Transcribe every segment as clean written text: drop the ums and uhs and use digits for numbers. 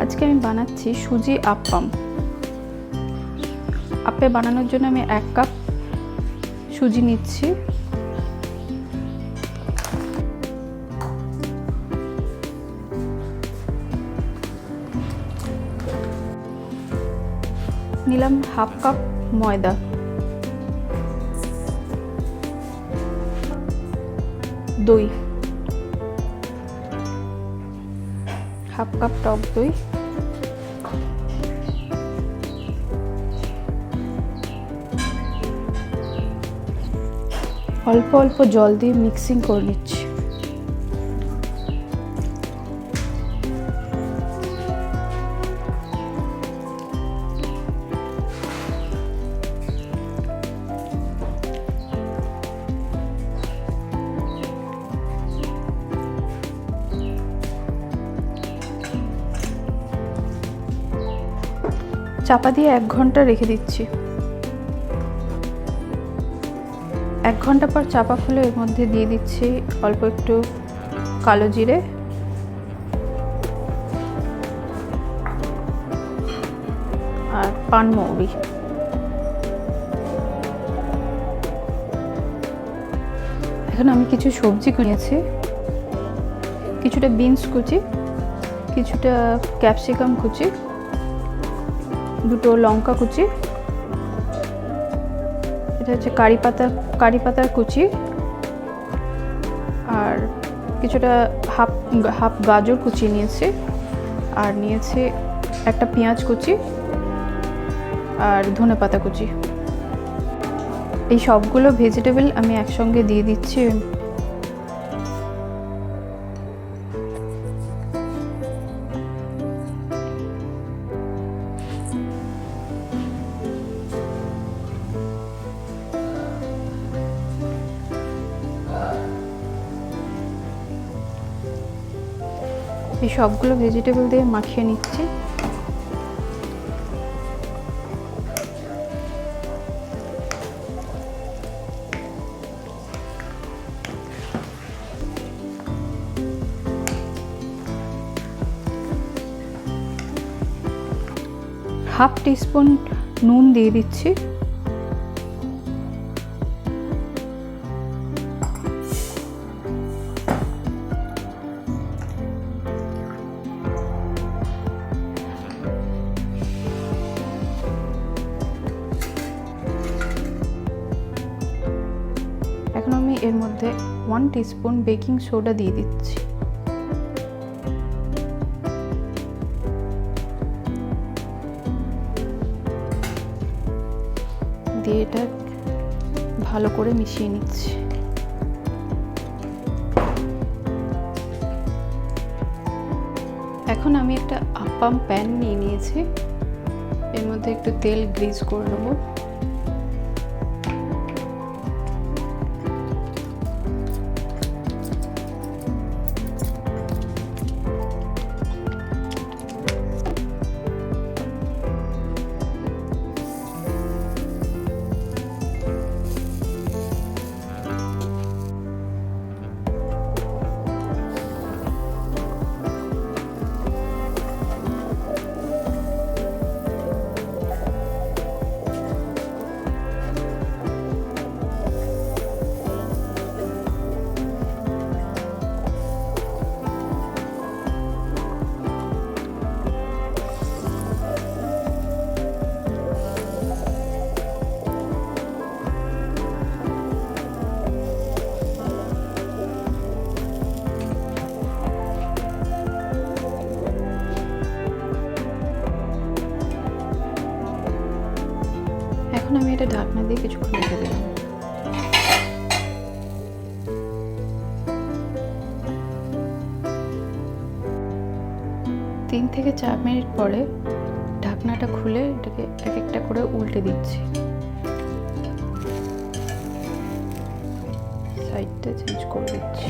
আজকে আমি বানাচ্ছি সুজি আপ্পাম। আপ্পে বানানোর জন্য আমি 1 কাপ সুজি নিচ্ছি। নিলাম 1/2 কাপ ময়দা, দই, 1/2 কাপ টক দই, অল্প অল্প জল দিয়ে মিক্সিং করে নিচ্ছি। চাপা দিয়ে 1 ঘন্টা রেখে দিচ্ছি। 1 ঘন্টা পর চাপা খুলে এর মধ্যে দিয়ে দিচ্ছি অল্প একটু কালো জিরে, আর পানমৌরি। এখন আমি কিছু সবজি নিয়েছি, কিছুটা বিনস কুচি, কিছুটা ক্যাপসিকাম কুচি, 2 লঙ্কা কুচি, এটা হচ্ছে কারি পাতার কুচি, আর কিছুটা হাফ গাজর কুচি নিয়েছি, আর নিয়েছি একটা পেঁয়াজ কুচি আর ধনেপাতা কুচি। এই সবগুলো ভেজিটেবল আমি একসঙ্গে দিয়ে দিচ্ছি। এই সবগুলো ভেজিটেবল দিয়ে মাখিয়ে নিচ্ছি। হাফ টিস্পুন নুন দিয়ে দিচ্ছি। এখন আমি এর মধ্যে 1 টিস্পুন বেকিং সোডা দিয়ে দিচ্ছি। দিয়ে এটা ভালো করে মিশিয়ে নিচ্ছি। এখন আমি একটা আপ্পাম প্যান নিয়েছি, এর মধ্যে একটু তেল গ্রিজ করে নেব। এখন আমি এটা ঢাকনা দিয়ে কিছুক্ষণ রেখে দিলাম। 3 থেকে 4 মিনিট পরে ঢাকনাটা খুলে এটাকে এক একটা করে উল্টে দিচ্ছি। সাইডটা চেঞ্জ করে দিচ্ছি।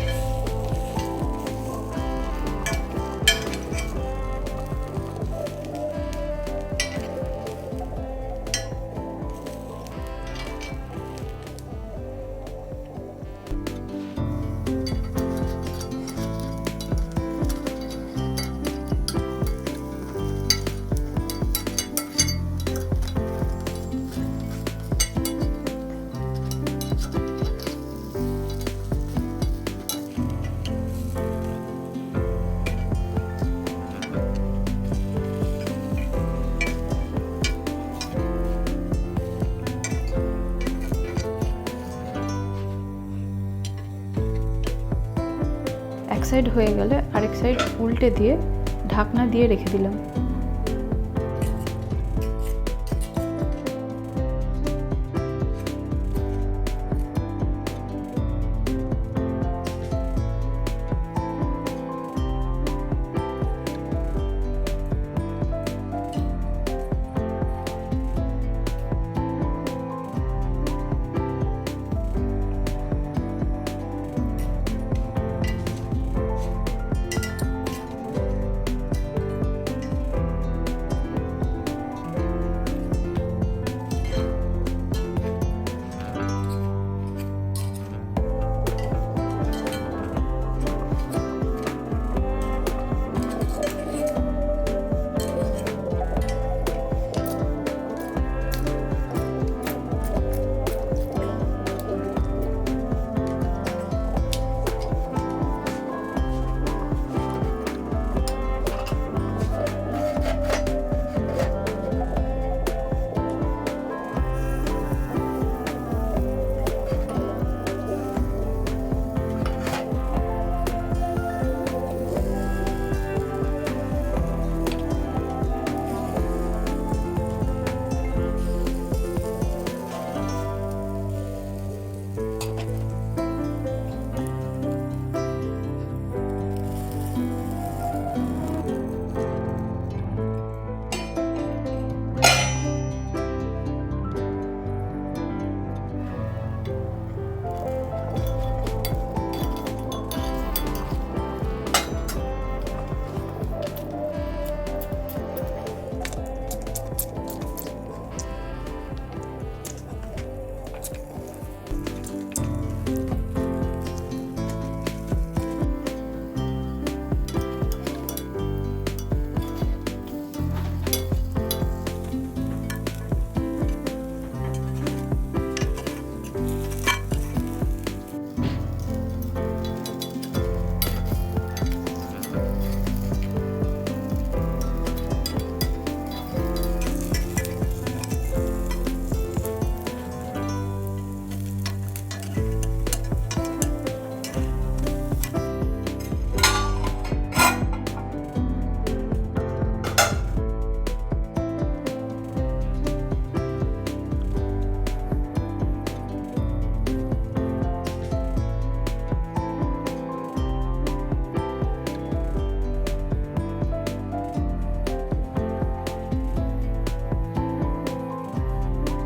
সাইড হয়ে গেলে আরেক সাইড উল্টে দিয়ে ঢাকনা দিয়ে রেখে দিলাম।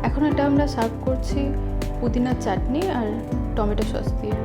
এখন এটা আমরা সার্ভ করছি পুদিনার চাটনি আর টমেটো সস দিয়ে।